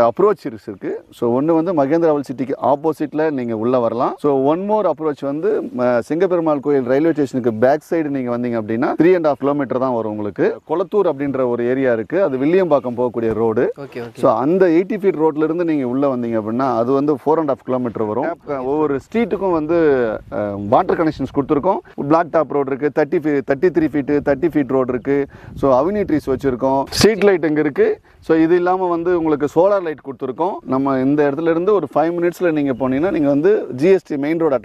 Approaches இருக்கு. So ஒன்று வந்து மகேந்திரா வேர்ல்ட் சிட்டிக்கு ஆப்போசிட்ல நீங்க உள்ள வரலாம். ஸோ ஒன் மோர் அப்ரோச் வந்து சிங்கப்பெருமாள் கோயில் ரயில்வே ஸ்டேஷனுக்கு பேக் சைடு நீங்க வந்தீங்க அப்படின்னா 3.5 கிலோமீட்டர் தான் வரும் உங்களுக்கு. கொளத்தூர் அப்படின்ற ஒரு ஏரியா இருக்கு, அது வில்லியம்பாக்கம் போகக்கூடிய ரோடு. ஸோ அந்த 80 ஃபீட் ரோட்ல இருந்து நீங்க உள்ள வந்தீங்க அப்படின்னா அது வந்து 4.5 கிலோமீட்டர் வரும். ஒவ்வொரு ஸ்ட்ரீட்டுக்கும் வந்து வாட்டர் கனெக்ஷன்ஸ் கொடுத்துருக்கோம். பிளாக் டாப் ரோடு இருக்கு, 33 ஃபீட் 30 ஃபீட் ரோடு இருக்கு. ஸோ அவனி ட்ரீஸ் வச்சிருக்கோம், ஸ்ட்ரீட் லைட் இங்க இருக்கு. ஸோ இது இல்லாமல் வந்து உங்களுக்கு சோலார் லைட் கொடுத்துருக்கோம். நம்ம இந்த இடத்துல இருந்து ஒரு 5 மினிட்ஸில் நீங்கள் போனீங்கன்னா நீங்கள் வந்து ஜிஎஸ்டி மெயின் ரோடு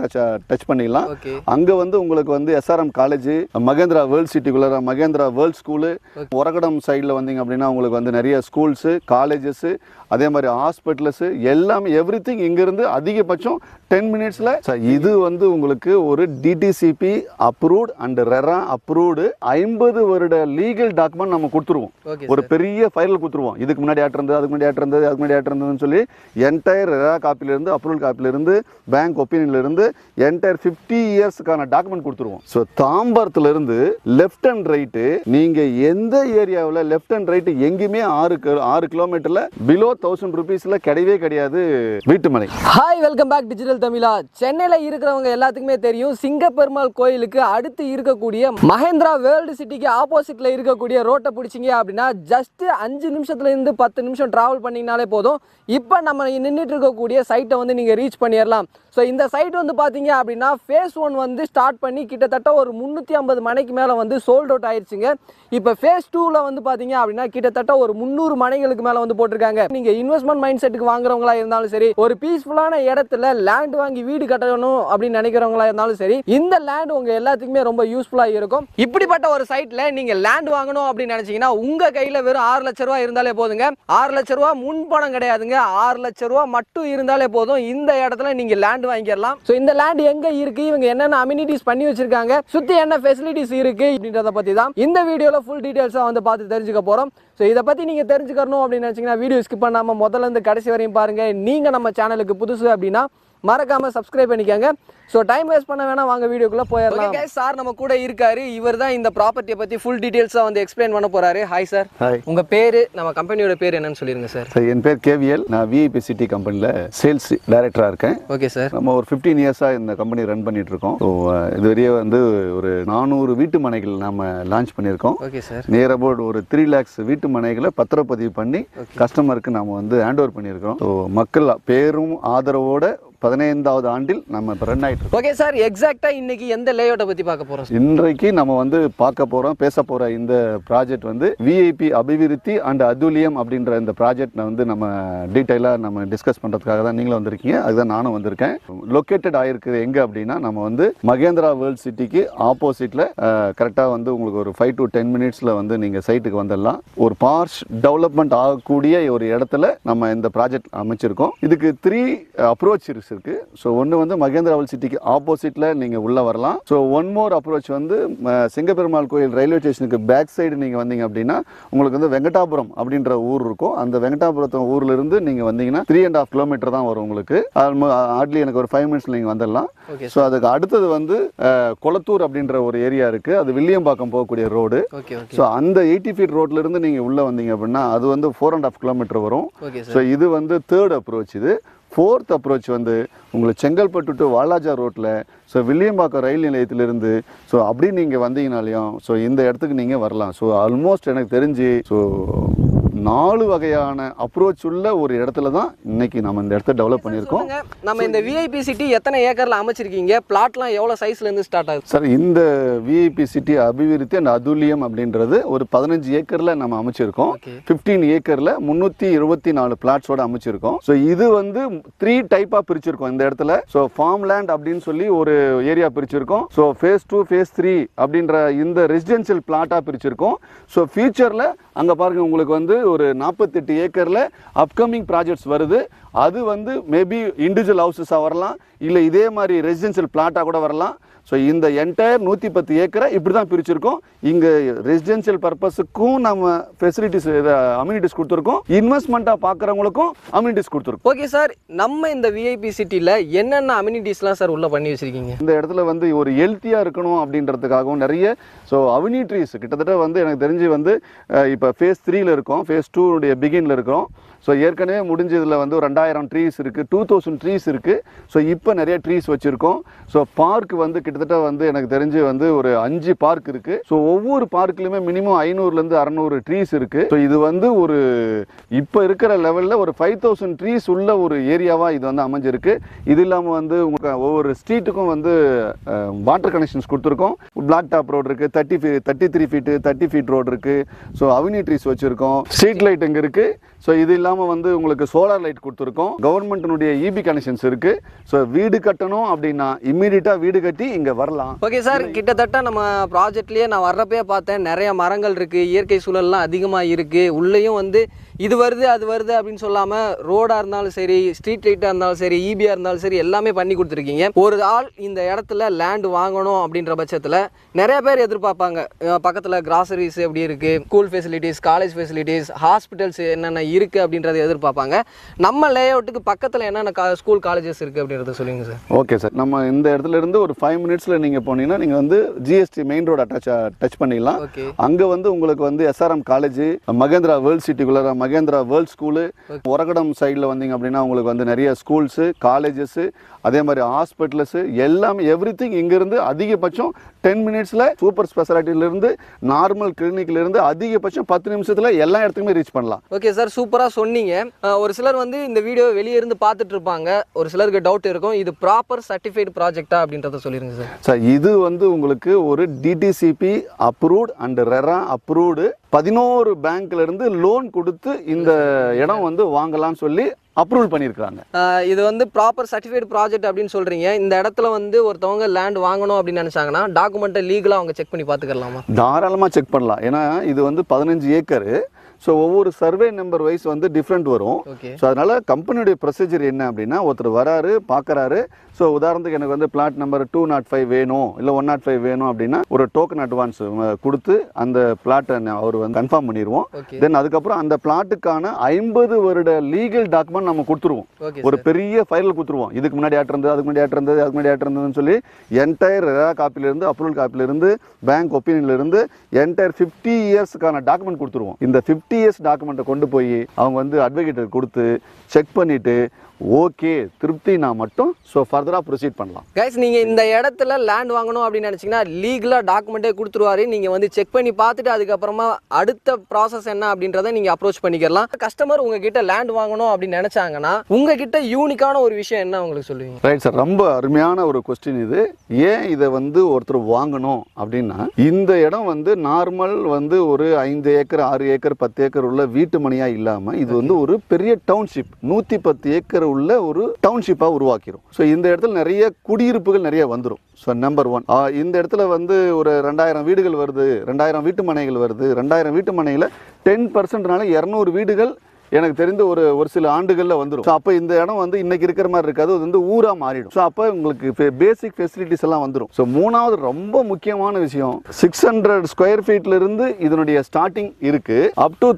டச் பண்ணிடலாம். அங்கே வந்து உங்களுக்கு வந்து எஸ்ஆர்எம் காலேஜ், மகேந்திரா வேர்ல்ட் சிட்டிக்குள்ள மகேந்திரா வேர்ல்ட் ஸ்கூலு, உரகடம் சைடில் வந்தீங்க அப்படின்னா உங்களுக்கு வந்து நிறைய ஸ்கூல்ஸு, காலேஜஸ், அதே மாதிரி ஹாஸ்பிட்டல்ஸ் எல்லாமே எவ்ரிதிங் இங்கிருந்து அதிகபட்சம் 10 மினிட்ஸில். இது வந்து உங்களுக்கு ஒரு DTCP approved and RERA approved 50 வருட லீகல் டாக்குமெண்ட் நம்ம கொடுத்துருவோம். ஒரு பெரிய ஃபைல் கொடுத்துருவோம். இதுக்கு முன்னாடி ஆட்டிருந்தது, அதுக்கு முன்னாடி ஆட்டிருந்தது, அதுக்கு முன்னாடி ஆட்டிருந்ததுன்னு சொல்லி என்டையர் ரெரா காப்பிலிருந்து, அப்ரூவல் காப்பிலிருந்து, பேங்க் ஒப்பீனியன்லேருந்து என்டையர் 50 இயர்ஸ்க்கான டாக்குமெண்ட் கொடுத்துருவோம். ஸோ தாம்பரத்துலேருந்து லெஃப்ட் அண்ட் ரைட்டு நீங்கள் எந்த ஏரியாவில் லெஃப்ட் அண்ட் ரைட்டு எங்கேயுமே 6 கிலோமீட்டரில் பிலோ 1000 rupeesல கிடையவே கிடையாது வீட்டு மனை. ஹாய், வெல்கம் பேக் டிஜிட்டல் தமிழா. சென்னையில் இருக்கிறவங்க எல்லாத்துக்குமே தெரியும், சிங்கப்பெருமாள் கோயிலுக்கு அடுத்து இருக்கக்கூடிய மகேந்திரா வேர்ல்டு சிட்டிக்கு ஆப்போசிட்ல இருக்கக்கூடிய ரோட்டை பிடிச்சிங்க அப்படின்னா ஜஸ்ட் 5 நிமிஷத்துல இருந்து 10 நிமிஷம் டிராவல் பண்ணிங்கனாலே போதும். இப்போ நம்ம நின்றுட்டு இருக்கக்கூடிய சைட்டை வந்து நீங்கள் ரீச் பண்ணிடலாம். ஸோ இந்த சைட் வந்து பார்த்தீங்க அப்படின்னா ஃபேஸ் 1 வந்து ஸ்டார்ட் பண்ணி கிட்டத்தட்ட ஒரு 350 மனைக்கு மேலே வந்து சோல்ட் அவுட் ஆயிடுச்சுங்க. இப்போ ஃபேஸ் 2ல வந்து பார்த்தீங்க அப்படின்னா கிட்டத்தட்ட ஒரு 300 மனைகளுக்கு மேலே வந்து போட்டிருக்காங்க. நீங்கள் இன்வெஸ்ட்மெண்ட் மைண்ட் செட்டுக்கு வாங்குறவங்களா இருந்தாலும் சரி, ஒரு பீஸ்ஃபுல்லான இடத்துல லேண்ட் வாங்கி வீடு கட்டணும் அப்படின்னு நினைக்கிறவங்களா இருந்தாலும் சரி, இந்த லேண்ட் உங்க எல்லாத்துக்குமே ரொம்ப யூஸ்ஃபுல்லாக இருக்கும். இப்படிப்பட்ட ஒரு சைட்டில் நீங்கள் லேண்ட் வாங்கணும் அப்படின்னு நினைச்சீங்கன்னா உங்க கையில் வெறும் 6 லட்ச ரூபா இருந்தாலே போதுங்க. 6 லட்ச ரூபா முன்பணம் கிடையாதுங்க, 6 லட்ச ரூபா மட்டும் இருந்தாலே போதும். இந்த இடத்துல நீங்க லேண்ட் வாங்கிடலாம். சோ இந்த லேண்ட் எங்க இருக்கு, இவங்க என்னென்ன அமினிட்டிஸ் பண்ணி வச்சிருக்காங்க, சுத்தி என்ன ஃபெசிலிட்டிஸ் இருக்கு அப்படின்றத பத்தி தான் இந்த வீடியோல ஃபுல் டீடைல்ஸா வந்து பார்த்து தெரிஞ்சுக்க போறோம். ஸோ இதை பற்றி நீங்கள் தெரிஞ்சுக்கணும் அப்படின்னு நினச்சிங்கன்னா வீடியோ ஸ்கிப் பண்ணாமல் முதல்ல இருந்து கடைசி வரையும் பாருங்கள். நீங்கள் நம்ம சேனலுக்கு புதுசு அப்படின்னா மறக்காமல் சப்ஸ்கிரைப் பண்ணிக்கோங்க. ஸோ டைம் வேஸ்ட் பண்ண வேணா, வாங்க வீடியோக்குள்ளே போயிடலாம். சார் நம்ம கூட இருக்காரு, இவர் தான் இந்த ப்ராப்பர்ட்டியை பற்றி ஃபுல் டீடைல்ஸாக வந்து எக்ஸ்பிளைன் பண்ண போகிறாரு. Hi sir. ஹாய். உங்கள் பேர், நம்ம கம்பெனியோட பேர் என்னன்னு சொல்லிருங்க சார். சார் என் பேர் கேவிஎல். நான் விஐபி சிட்டி கம்பெனியில் சேல்ஸ் டைரக்டராக இருக்கேன். Okay sir. நம்ம ஒரு 15 இயர்ஸாக இந்த கம்பெனி ரன் பண்ணிட்டு இருக்கோம். ஸோ இதுவரையே வந்து ஒரு 400 வீட்டு மனைகள் நம்ம லான்ச் பண்ணியிருக்கோம். Okay sir. நியர் அபவுட் ஒரு 3 lakhs வீட்டு மனைகளை பத்திரப்பதிவு பண்ணி கஸ்டமருக்கு நம்ம வந்து ஹேண்ட் ஓவர் பண்ணியிருக்கிறோம். ஸோ மக்கள் பேரும் ஆதரவோட 15வது ஆண்டில் நம்ம இப்போ ரன் ஆகிட்டு இருக்கோம். ஓகே சார், எக்ஸாக்டா இன்னைக்கு எந்த லேஅவுட்டை பற்றி பார்க்க போகிறோம்? இன்றைக்கு நம்ம வந்து பார்க்க போகிறோம், பேச போகிற இந்த ப்ராஜெக்ட் வந்து விஐபி அபிவிருத்தி அண்ட் அதுலியம் அப்படின்ற இந்த ப்ராஜெக்ட் வந்து நம்ம டீட்டெயிலாக நம்ம டிஸ்கஸ் பண்ணுறதுக்காக தான் நீங்களும் வந்திருக்கீங்க, அதுதான் நானும் வந்திருக்கேன். லொக்கேட்டட் ஆகிருக்குது எங்கே அப்படின்னா நம்ம வந்து மகேந்திரா வேர்ல்ட் சிட்டிக்கு ஆப்போசிட்டில் கரெக்டாக வந்து உங்களுக்கு ஒரு 5 to 10 மினிட்ஸில் வந்து நீங்கள் சைட்டுக்கு வந்துடலாம். ஒரு பார்ஷ் டெவலப்மெண்ட் ஆகக்கூடிய ஒரு இடத்துல நம்ம இந்த ப்ராஜெக்ட் அமைச்சிருக்கோம். இதுக்கு 3 அப்ரோச் இருக்கு. ஸோ ஒன்று வந்து மகேந்திரா வேர்ல்ட் சிட்டிக்கு ஆப்போசிட்ல நீங்க உள்ள வரலாம். ஸோ ஒன் மோர் அப்ரோச் வந்து சிங்கப்பெருமாள் கோயில் ரயில்வே ஸ்டேஷனுக்கு பேக் சைடு நீங்க வந்தீங்க அப்படின்னா உங்களுக்கு வந்து வெங்கடாபுரம் அப்படின்ற ஊர் இருக்கும். அந்த வெங்கடாபுரத்து ஊர்ல இருந்து நீங்க வந்தீங்கன்னா 3.5 கிலோமீட்டர் தான் வரும் உங்களுக்கு. ஹார்ட்லி எனக்கு ஒரு 5 மினிட்ஸ்ல நீங்க வந்துடலாம். ஸோ அதுக்கு அடுத்தது வந்து கொளத்தூர் அப்படின்ற ஒரு ஏரியா இருக்கு, அது வில்லியம்பாக்கம் போகக்கூடிய ரோடு. ஸோ அந்த 80 ஃபீட் ரோட்ல இருந்து நீங்க உள்ள வந்தீங்க அப்படின்னா அது வந்து 4.5 கிலோமீட்டர் வரும். ஸோ இது வந்து 3rd அப்ரோச். இது 4th அப்ரோச் வந்து உங்களுக்கு செங்கல்பட்டு டு வாலாஜா ரோட்டில், ஸோ வில்லியம்பாக்கம் ரயில் நிலையத்திலிருந்து ஸோ அப்படி நீங்கள் வந்தீங்கனாலையும் ஸோ இந்த இடத்துக்கு நீங்கள் வரலாம். ஸோ ஆல்மோஸ்ட் எனக்கு தெரிஞ்சு ஸோ 4 வகையான அப்ரோச் உள்ள ஒரு இடத்துல தான் இன்னைக்கு நம்ம இந்த இடத்த டெவலப் பண்ணியிருக்கோம். நம்ம இந்த விஐபி சிட்டி எத்தனை ஏக்கர்ல அமைச்சிருக்கீங்க? பிளாட்லாம் எவ்வளவு சைஸ்ல இருந்து ஸ்டார்ட் ஆகுது சார்? இந்த விஐபி சிட்டி அபிவிருத்தி அண்ட் அதுலியம் அப்படின்றது ஒரு 15 ஏக்கர்ல நம்ம அமைச்சிருக்கோம். 15 ஏக்கர்ல 324 பிளாட்ஸோட அமைச்சிருக்கோம். ஸோ இது வந்து 3 டைப்பா பிரிச்சிருக்கோம் இந்த இடத்துல. ஸோ ஃபார்ம் லேண்ட் அப்படின்னு சொல்லி ஒரு ஏரியா பிரிச்சிருக்கோம். ஸோ ஃபேஸ் 2 ஃபேஸ் 3 அப்படின்ற இந்த ரெசிடென்சியல் பிளாட்டா பிரிச்சிருக்கோம். ஸோ ஃபியூச்சர்ல அங்க பாருங்க உங்களுக்கு வந்து ஒரு 48 ஏக்கர்ல அப்கமிங் ப்ராஜெக்ட்ஸ் வருது. அது வந்து மேபி இண்டிவிஜுவல் ஹவுசஸாக வரலாம், இல்லை இதே மாதிரி ரெசிடென்சியல் பிளாட்டாக கூட வரலாம். ஸோ இந்த என்டையர் 110 ஏக்கரை இப்படி தான் பிரிச்சிருக்கோம். இங்கே ரெசிடென்ஷியல் பர்பஸுக்கும் நம்ம ஃபெசிலிட்டிஸ் அம்யூனிட்டிஸ் கொடுத்துருக்கோம், இன்வெஸ்ட்மெண்ட்டாக பார்க்குறவங்களுக்கும் அம்யூனிட்டிஸ் கொடுத்துருக்கோம். ஓகே சார், நம்ம இந்த விஐபி சிட்டியில் என்னென்ன அம்யூனிட்டிஸ்லாம் சார் உள்ளே பண்ணி வச்சிருக்கீங்க? இந்த இடத்துல வந்து ஒரு ஹெல்த்தியாக இருக்கணும் அப்படின்றதுக்காகவும் நிறைய அம்யூனிட்டிஸ் கிட்டத்தட்ட வந்து எனக்கு தெரிஞ்சு வந்து இப்போ ஃபேஸ் 3ல இருக்கோம், ஃபேஸ் 2 பிகின்ல இருக்கோம். ஸோ ஏற்கனவே முடிஞ்சதில் வந்து ஒரு 2000 ட்ரீஸ் இருக்குது, 2000 ட்ரீஸ் இருக்குது. ஸோ இப்போ நிறைய ட்ரீஸ் வச்சுருக்கோம். ஸோ பார்க் வந்து கிட்டத்தட்ட வந்து எனக்கு தெரிஞ்சு வந்து ஒரு 5 பார்க் இருக்குது. ஸோ ஒவ்வொரு பார்க்லையுமே மினிமம் 500லேருந்து 600 ட்ரீஸ் இருக்குது. ஸோ இது வந்து ஒரு இப்போ இருக்கிற லெவலில் ஒரு 5000 ட்ரீஸ் உள்ள ஒரு ஏரியாவாக இது வந்து அமைஞ்சிருக்கு. இது இல்லாமல் வந்து உங்களுக்கு ஒவ்வொரு ஸ்ட்ரீட்டுக்கும் வந்து வாட்டர் கனெக்ஷன்ஸ் கொடுத்துருக்கோம். பிளாக் டாப் ரோடு இருக்குது, 33 ஃபீட்டு 30 ஃபீட் ரோடு இருக்குது. ஸோ அவென்யூ ட்ரீஸ் வச்சுருக்கோம், ஸ்ட்ரீட் லைட் இங்கே இருக்குது. ஸோ இது இல்லாமல் வந்து உங்களுக்கு சோலார் லைட் கொடுத்துருக்கோம், கவர்மெண்ட்டினுடைய இபி கனெக்ஷன்ஸ் இருக்குது. ஸோ வீடு கட்டணும் அப்படின்னா இம்மீடியட்டாக வீடு கட்டி இங்கே வரலாம். ஓகே சார், கிட்டத்தட்ட நம்ம ப்ராஜெக்ட்லேயே நான் வர்றப்பே பார்த்தேன் நிறைய மரங்கள் இருக்குது, இயற்கை சூழல்லாம் அதிகமாக இருக்குது. உள்ளேயும் வந்து இது வருது அது வருது அப்படின்னு சொல்லாமல் ரோடாக இருந்தாலும் சரி, ஸ்ட்ரீட் லைட்டாக இருந்தாலும் சரி, ஈபியாக இருந்தாலும் சரி, எல்லாமே பண்ணி கொடுத்துருக்கீங்க. ஒரு ஆள் இந்த இடத்துல லேண்ட் வாங்கணும் அப்படின்ற பட்சத்தில் நிறைய பேர் எதிர்பார்ப்பாங்க, பக்கத்தில் கிராசரிஸ் எப்படி இருக்குது, school facilities, college facilities, hospitals என்னென்ன இருக்குது அப்படின்றத எதிர்பார்ப்பாங்க. நம்ம லேஅவுட்டுக்கு பக்கத்தில் என்னென்ன ஸ்கூல் காலேஜஸ் இருக்குது அப்படின்றத சொல்லுங்கள் சார். ஓகே சார், நம்ம இந்த இடத்துல இருந்து ஒரு 5 மினிட்ஸில் நீங்கள் போனீங்கன்னா நீங்கள் வந்து ஜிஎஸ்டி மெயின் ரோட டச் பண்ணிடலாம். அங்கே வந்து உங்களுக்கு வந்து எஸ்ஆர்எம் காலேஜ், மகேந்திரா வேர்ல்ட் சிட்டிக்குள்ள மகேந்திரா வேர்ல்ட் ஸ்கூலு, ஒரகடம் சைடில் வந்தீங்க அப்படின்னா உங்களுக்கு வந்து நிறைய ஸ்கூல்ஸு, காலேஜஸ்ஸு, அதே மாதிரி ஹாஸ்பிட்டல்ஸு எல்லாமே எவ்ரிதிங் இங்கேருந்து அதிகபட்சம் 10 மினிட்ஸில் சூப்பர் ஸ்பெஷாலிட்டியிலேருந்து நார்மல் கிளினிக்லேருந்து அதிகபட்சம் 10 நிமிஷத்தில் எல்லா இடத்துக்குமே ரீச் பண்ணலாம். ஓகே சார், சூப்பராக சொன்னீங்க. ஒரு சிலர் வந்து இந்த வீடியோ வெளியே இருந்து பார்த்துட்டு இருப்பாங்க, ஒரு சிலருக்கு டவுட் இருக்கும், இது ப்ராப்பர் சர்டிஃபைடு ப்ராஜெக்டா அப்படின்றத சொல்லிருங்க சார். சார் இது வந்து உங்களுக்கு ஒரு DTCP approved and RERA approved 11 பேங்க்ல இருந்து லோன் கொடுத்து இந்த இடம் வந்து வாங்கலாம்னு சொல்லி அப்ரூவல் பண்ணியிருக்காங்க. இது வந்து ப்ராப்பர் சர்டிஃபைடு ப்ராஜெக்ட் அப்படின்னு சொல்றீங்க. இந்த இடத்துல வந்து ஒருத்தவங்க லேண்ட் வாங்கணும் அப்படின்னு நினைச்சாங்கன்னா டாக்குமெண்ட்டை லீகலாக அவங்க செக் பண்ணி பார்த்துக்கலாமா? தாராளமாக செக் பண்ணலாம். ஏன்னா இது வந்து 15 ஏக்கரு. ஸோ ஒவ்வொரு சர்வே நம்பர் வைஸ் வந்து டிஃப்ரெண்ட் வரும். ஸோ அதனால் கம்பெனியுடைய ப்ரொசீஜர் என்ன அப்படின்னா, ஒருத்தர் வராரு பார்க்குறாரு. ஸோ உதாரணத்துக்கு எனக்கு வந்து பிளாட் நம்பர் 205 வேணும், இல்லை 105 வேணும் அப்படின்னா ஒரு டோக்கன் அட்வான்ஸ் கொடுத்து அந்த பிளாட்டை அவர் வந்து கன்ஃபார்ம் பண்ணிடுவோம். தென் அதுக்கப்புறம் அந்த பிளாட்டுக்கான 50 வருட லீகல் டாக்குமெண்ட் நம்ம கொடுத்துருவோம். ஒரு பெரிய ஃபைல் கொடுத்துருவோம். இதுக்கு முன்னாடி ஆட்டிருந்தது, அதுக்கு முன்னாடி ஆட்டிருந்தது, அதுக்கு முன்னாடி ஆட்டிருந்ததுன்னு சொல்லி என்டையர் ரெரா காப்பிலிருந்து, அப்ரூவல் காப்பிலிருந்து, பேங்க் ஒப்பீனியன்லேருந்து என்டையர் 50 இயர்ஸ்க்கான டாக்குமெண்ட் கொடுத்துருவோம். இந்த 50 இயர்ஸ் டாக்குமெண்ட்டை கொண்டு போய் அவங்க வந்து அட்வொகேட் கொடுத்து செக் பண்ணிவிட்டு ஓகே திருப்தினா மட்டும் ஸோ ஃபர்தராக ப்ரொசீட் பண்ணலாம். கைஸ், நீங்கள் இந்த இடத்துல லேண்ட் வாங்கணும் அப்படின்னு நினச்சிங்கன்னா லீகலாக டாக்குமெண்ட்டே கொடுத்துருவாரு. நீங்கள் வந்து செக் பண்ணி பார்த்துட்டு அதுக்கப்புறமா அடுத்த ப்ராசஸ் என்ன அப்படின்றத நீங்கள் அப்ரோச் பண்ணிக்கலாம். கஸ்டமர் உங்ககிட்ட லேண்ட் வாங்கணும் அப்படின்னு நினச்சாங்கன்னா உங்ககிட்ட யூனிக்கான ஒரு விஷயம் என்ன உங்களுக்கு சொல்லுவீங்க? ரைட் சார், ரொம்ப அருமையான ஒரு கொஸ்டின் இது. ஏன் இதை வந்து ஒருத்தர் வாங்கணும் அப்படின்னா, இந்த இடம் வந்து நார்மல் வந்து ஒரு 5 ஏக்கர் 6 ஏக்கர் 10 ஏக்கர் உள்ள வீட்டு மனையாக இல்லாமல் இது வந்து ஒரு பெரிய டவுன்ஷிப் 110 ஏக்கர் உள்ள ஒரு டவுன்ஷிப்பாக உருவாக்கிடும். ஸோ இந்த இடத்துல நிறைய குடியிருப்புகள் நிறைய வந்துடும். ஸோ நம்பர் 1 இந்த இடத்துல வந்து ஒரு 2000 வீடுகள் வருது, 2000 வீட்டு மனைகள் வருது. 2000 வீட்டு மனையில் 10%னால 200 வீடுகள் எனக்கு தெரிந்து ஒரு சில ஆண்டுகளில் வந்துடும். ஸோ அப்போ இந்த இடம் வந்து இன்னைக்கு இருக்கிற மாதிரி இருக்காது, அது வந்து ஊராக மாறிடும். ஸோ அப்போ உங்களுக்கு பேசிக் ஃபெசிலிட்டிஸ் எல்லாம் வந்துடும். ஸோ மூணாவது ரொம்ப முக்கியமான விஷயம், 600 ஸ்கொயர் ஃபீட்ல இருந்து இதனுடைய ஸ்டார்டிங் இருக்கு. அப் டு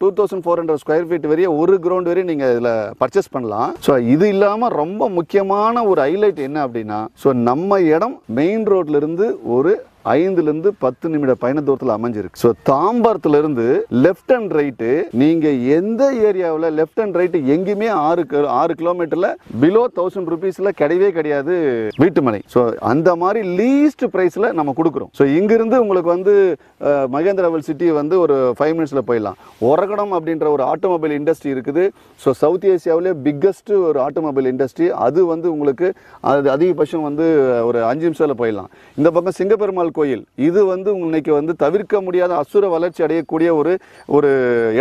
2400 ஸ்கொயர் ஃபீட் வரைய ஒரு கிரவுண்ட் வரையும் நீங்க இதில் பர்ச்சேஸ் பண்ணலாம். ஸோ இது இல்லாமல் ரொம்ப முக்கியமான ஒரு ஹைலைட் என்ன அப்படின்னா, ஸோ நம்ம இடம் மெயின் ரோட்ல இருந்து ஒரு 5லிருந்து 10 நிமிட பயண தூரத்தில் அமைஞ்சிருக்கு. ஸோ தாம்பரத்துலேருந்து லெஃப்ட் அண்ட் ரைட்டு நீங்கள் எந்த ஏரியாவில் லெஃப்ட் அண்ட் ரைட்டு எங்கேயுமே 6 கிலோமீட்டரில் பிலோ 1000 ருபீஸில் கிடையவே கிடையாது வீட்டுமனை. ஸோ அந்த மாதிரி லீஸ்ட் ப்ரைஸில் நம்ம கொடுக்குறோம். ஸோ இங்கிருந்து உங்களுக்கு வந்து மகேந்திரா வேர்ல்ட் சிட்டி வந்து ஒரு 5 மினிட்ஸில் போயிடலாம். ஒரகடம் அப்படின்ற ஒரு ஆட்டோமொபைல் இண்டஸ்ட்ரி இருக்குது. ஸோ சவுத் ஏசியாவிலே பிக்கஸ்ட் ஒரு ஆட்டோமொபைல் இண்டஸ்ட்ரி. அது வந்து உங்களுக்கு அது அதிகபட்சம் வந்து ஒரு 5 நிமிஷத்தில் போயிடலாம். இந்த பக்கம் சிங்கப்பெருமாள் கோயில் இது வந்து இன்னைக்கு வந்து தவிர்க்க முடியாத அசுர வளர்ச்சி அடையக்கூடிய ஒரு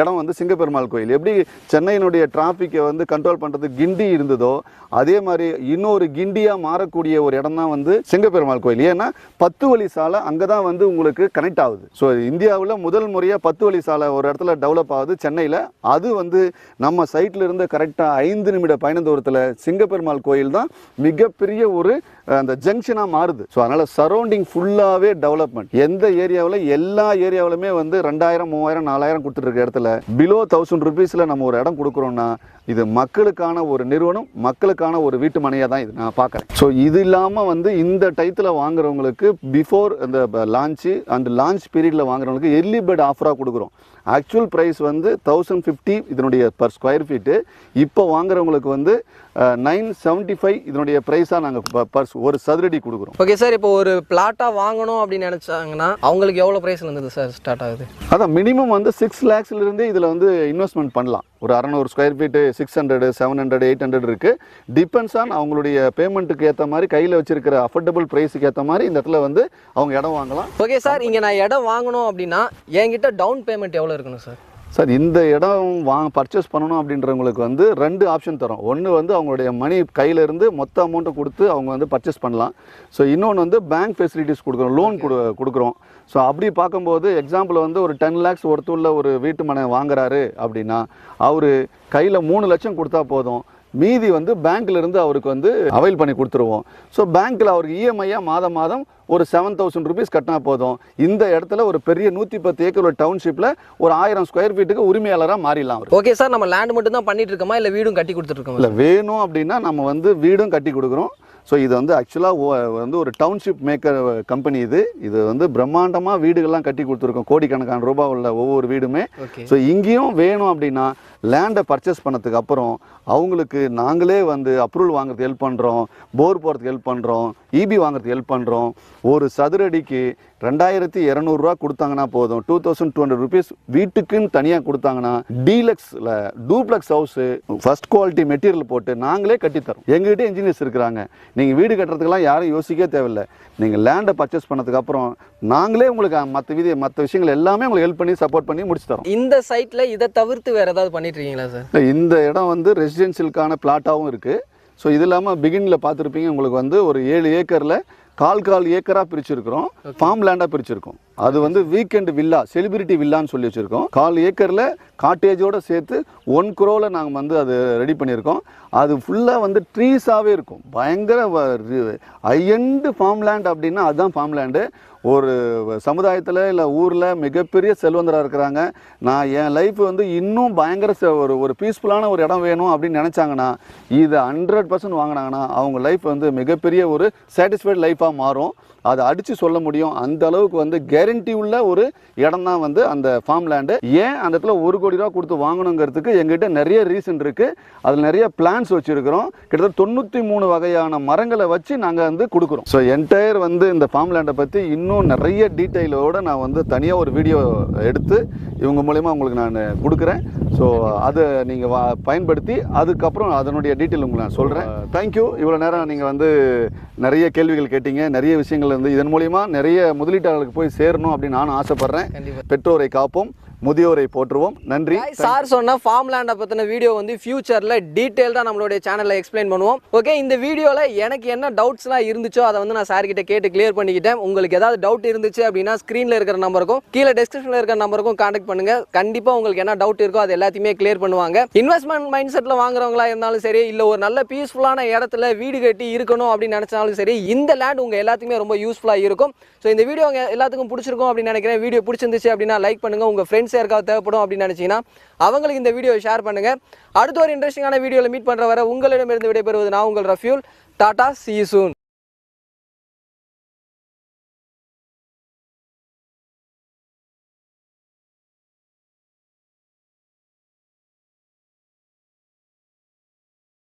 இடம் வந்து சிங்கப்பெருமாள் கோயில். எப்படி சென்னையினுடைய டிராஃபிக்கை வந்து கண்ட்ரோல் பண்ணுறது கிண்டி இருந்ததோ அதே மாதிரி இன்னொரு கிண்டியாக மாறக்கூடிய ஒரு இடம் தான் வந்து சிங்கப்பெருமாள் கோயில். ஏன்னா 10 வழி சாலை அங்கே தான் வந்து உங்களுக்கு கனெக்ட் ஆகுது. ஸோ இந்தியாவில் முதல் முறையாக 10 வழி சாலை ஒரு இடத்துல டெவலப் ஆகுது சென்னையில். அது வந்து நம்ம சைட்டில் இருந்து கரெக்டாக 5 நிமிட பயண தூரத்தில் சிங்கப்பெருமாள் கோயில் தான் மிகப்பெரிய ஒரு அந்த ஜங்ஷனாக மாறுது. ஸோ அதனால் சரௌண்டிங் ஃபுல்லாகவே டெவலப்மெண்ட். எந்த ஏரியாவில் எல்லா ஏரியாவிலுமே வந்து 2000, 3000, 4000 கொடுத்துட்டு இடத்துல பிலோ 1000 ருபீஸில் நம்ம ஒரு இடம் கொடுக்குறோம்னா இது மக்களுக்கான ஒரு நிறுவனம், மக்களுக்கான ஒரு வீட்டு மனையாக தான் இது நான் பார்க்குறேன். ஸோ இது இல்லாமல் வந்து இந்த டயத்தில் வாங்குறவங்களுக்கு பிஃபோர் அந்த லான்ச்சு அண்ட் லான்ச் பீரியடில் வாங்குறவங்களுக்கு எர்லி பேர்ட் ஆஃபராக கொடுக்குறோம். ஆக்சுவல் ப்ரைஸ் வந்து 1050 இதனுடைய பர் ஸ்கொயர் ஃபீட்டு. இப்போ வாங்குறவங்களுக்கு வந்து 975 இதனுடைய ப்ரைஸாக நாங்கள் பர் ஒரு சதுரடி கொடுக்குறோம். ஓகே சார், இப்போ ஒரு பிளாட்டாக வாங்கணும் அப்படின்னு நினச்சாங்கன்னா அவங்களுக்கு எவ்வளோ ப்ரைஸில் இருந்தது சார் ஸ்டார்ட் ஆகுது? அதான் மினிமம் வந்து 6 lakhsலேருந்தே இதில் வந்து இன்வெஸ்ட்மெண்ட் பண்ணலாம். ஒரு 600 ஸ்கொயர் ஃபீட்டு 600, 700, 800 இருக்குது. டிபெண்ட்ஸ் ஆன் அவங்களுடைய பேமெண்ட்டுக்கு ஏற்ற மாதிரி கையில் வச்சிருக்கிற அஃபோர்டபுள் ப்ரைஸுக்கு ஏற்ற மாதிரி இந்த இடத்துல வந்து அவங்க இடம் வாங்கலாம். ஓகே சார், இங்கே நான் இடம் வாங்கணும் அப்படின்னா என்கிட்ட டவுன் பேமெண்ட் எவ்வளோ இருக்கணும் சார்? சார் இந்த இடம் பர்ச்சேஸ் பண்ணணும் அப்படின்றவங்களுக்கு வந்து 2 ஆப்ஷன் தரோம். ஒன்று வந்து அவங்களுடைய மணி கையிலேருந்து மொத்த அமௌண்ட்டை கொடுத்து அவங்க வந்து பர்ச்சேஸ் பண்ணலாம். ஸோ இன்னொன்று வந்து பேங்க் ஃபெசிலிட்டிஸ் கொடுக்குறோம், லோன் கொடுக்குறோம். ஸோ அப்படி பார்க்கும்போது எக்ஸாம்பிள் வந்து ஒரு 10 lakhs ஒருத்துள்ள ஒரு வீட்டு மனை வாங்குறாரு அப்படின்னா அவர் கையில் 3 லட்சம் கொடுத்தா போதும். மீதி வந்து பேங்க்லேருந்து அவருக்கு வந்து அவைல் பண்ணி கொடுத்துருவோம். ஸோ பேங்க்கில் அவருக்கு இஎம்ஐயாக மாதம் மாதம் ஒரு 7000 ருபீஸ் கட்டினா போதும். இந்த இடத்துல ஒரு பெரிய 110 ஏக்கர் ஒரு டவுன்ஷிப்பில் ஒரு 1000 ஸ்கொயர் ஃபீட்டுக்கு உரிமையாளராக மாறிடலாம் அவர். ஓகே சார், நம்ம லேண்ட் மட்டும் தான் பண்ணிட்டு இருக்கோமா இல்லை வீடும் கட்டி கொடுத்துட்ருக்கோம்? இல்லை, வேணும் அப்படின்னா நம்ம வந்து வீடும் கட்டி கொடுக்குறோம். ஸோ இது வந்து ஆக்சுவலாக வந்து ஒரு டவுன்ஷிப் மேக்கர் கம்பெனி. இது வந்து பிரம்மாண்டமாக வீடுகள்லாம் கட்டி கொடுத்துருக்கோம். கோடிக்கணக்கான ரூபாய் உள்ள ஒவ்வொரு வீடுமே. ஸோ இங்கேயும் வேணும் அப்படின்னா லேண்டை பர்ச்சேஸ் பண்ணதுக்கு அப்புறம் அவங்களுக்கு நாங்களே வந்து அப்ரூவல் வாங்குறதுக்கு ஹெல்ப் பண்ணுறோம், போர் போகிறதுக்கு ஹெல்ப் பண்ணுறோம், இபி வாங்குறதுக்கு ஹெல்ப் பண்ணுறோம். ஒரு சதுரடிக்கு 2200 ரூபா கொடுத்தாங்கன்னா போதும். 2200 ருபீஸ் வீட்டுக்குன்னு தனியாக கொடுத்தாங்கன்னா டீலக்ஸில் duplex house first quality material போட்டு நாங்களே கட்டித்தரோம். எங்ககிட்ட இன்ஜினியர்ஸ் இருக்கிறாங்க. நீங்கள் வீடு கட்டுறதுக்கெல்லாம் யாரும் யோசிக்கவே தேவையில்லை. நீங்கள் லேண்டை பர்ச்சேஸ் பண்ணதுக்கு அப்புறம் நாங்களே உங்களுக்கு மற்ற விஷயங்கள் எல்லாமே உங்களுக்கு ஹெல்ப் பண்ணி சப்போர்ட் பண்ணி முடிச்சு தரோம். இந்த சைட்டில் இதை தவிர்த்து வேறு ஏதாவது பண்ணிட்டு இருக்கீங்களா சார்? இந்த இடம் வந்து ரெசிடென்ஷியலுக்கான பிளாட்டாகவும் இருக்குது. ஸோ இது இல்லாமல் பிகினில் பார்த்துருப்பீங்க உங்களுக்கு வந்து ஒரு 7 ஏக்கரில் கால் ஏக்கராக பிரிச்சிருக்கிறோம், ஃபார்ம் லேண்டாக பிரிச்சிருக்கோம். அது வந்து வீக்கெண்ட் வில்லா, செலிபிரிட்டி வில்லான்னு சொல்லி வச்சுருக்கோம். 1/4 ஏக்கரில் காட்டேஜோடு சேர்த்து 1 crore நாங்கள் வந்து அது ரெடி பண்ணியிருக்கோம். அது ஃபுல்லாக வந்து ட்ரீஸாகவே இருக்கும். பயங்கர ஹையண்ட் ஃபார்ம் லேண்ட் அப்படின்னா அதுதான் ஃபார்ம் லேண்டு. ஒரு சமுதாயத்தில் இல்லை ஊரில் மிகப்பெரிய செல்வந்தராக இருக்கிறாங்க. நான் என் லைஃப் வந்து இன்னும் பயங்கர ஒரு பீஸ்ஃபுல்லான ஒரு இடம் வேணும் அப்படின்னு நினச்சாங்கன்னா இதை 100% வாங்கினாங்கன்னா அவங்க லைஃப் வந்து மிகப்பெரிய ஒரு சாட்டிஸ்ஃபைடு லைஃபாக மாறும். அதை அடித்து சொல்ல முடியும். அந்த அளவுக்கு வந்து கேரண்டி உள்ள ஒரு இடம் தான் வந்து அந்த ஃபார்ம் லேண்டு. ஏன் அந்த இடத்துல 1 கோடி ரூபா கொடுத்து வாங்கணுங்கிறதுக்கு எங்ககிட்ட நிறைய ரீசன் இருக்குது. அதில் நிறைய பிளான்ஸ் வச்சுருக்கிறோம். கிட்டத்தட்ட 93 வகையான மரங்களை வச்சு நாங்கள் வந்து கொடுக்குறோம். ஸோ என்டையர் வந்து இந்த ஃபார்ம் லேண்டை பற்றி இன்னும் நிறைய டீட்டெயிலோடு நான் வந்து தனியாக ஒரு வீடியோ எடுத்து இவங்க மூலயமா உங்களுக்கு நான் கொடுக்குறேன். ஸோ அதை நீங்கள் பயன்படுத்தி அதுக்கப்புறம் அதனுடைய டீட்டெயில் உங்களுக்கு நான் சொல்கிறேன். தேங்க்யூ. இவ்வளோ நேரம் நீங்கள் வந்து நிறைய கேள்விகள் கேட்டீங்க. நிறைய விஷயங்கள் வந்து இதன் மூலிமா நிறைய முதலீட்டாளர்களுக்கு போய் சேரணும் அப்படின்னு நானும் ஆசைப்பட்றேன். பெற்றோரை காப்போம், முதியோரை போற்றுவோம். நன்றி. சார் சொன்ன ஃபார்ம் லேண்டை பற்றின வீடியோ வந்து ஃபியூச்சரில் டீட்டெயில்டாக நம்மளுடைய சேனலில் எக்ஸ்பிளைன் பண்ணுவோம். ஓகே, இந்த வீடியோவில் எனக்கு என்ன டவுட்ஸ்லாம் இருந்துச்சோ அதை வந்து நான் சார் கிட்ட கேட்டு கிளியர் பண்ணிக்கிட்டேன். உங்களுக்கு ஏதாவது டவுட் இருந்துச்சு அப்படின்னா ஸ்க்ரீனில் இருக்கிற நம்பருக்கும் கீழே டிஸ்கிரிப்ஷனில் இருக்கிற நம்பருக்கும் கான்டாக்ட் பண்ணுங்க. கண்டிப்பாக உங்களுக்கு என்ன டவுட் இருக்கோ அது எல்லாத்தையுமே கிளியர் பண்ணுவாங்க. இன்வெஸ்ட்மெண்ட் மைண்ட் செட்டில் வாங்குறவங்களா இருந்தாலும் சரி, இல்லை ஒரு நல்ல பீஸ்ஃபுல்லான இடத்துல வீடு கட்டி இருக்கணும் அப்படின்னு நினச்சாலும் சரி, இந்த லேண்ட் உங்கள் எல்லாத்துக்குமே ரொம்ப யூஸ்ஃபுல்லாக இருக்கும். ஸோ இந்த வீடியோ எல்லாத்துக்கும் பிடிச்சிருக்கும் அப்படின்னு நினைக்கிறேன். வீடியோ பிடிச்சிருந்துச்சு அப்படின்னா லைக் பண்ணுங்கள். உங்கள் ஃப்ரெண்ட்ஸ் யாருக்காவது தேவைப்படும் அப்படின்னு நினச்சிங்கன்னா அவங்களுக்கு இந்த வீடியோ ஷேர் பண்ணுங்கள். அடுத்த ஒரு இன்ட்ரெஸ்டிங்கான வீடியோவில் மீட் பண்ணுற வரை உங்களிடமிருந்து விடைபெறுவது நான் உங்கள் Rafiul. Tata, see you soon.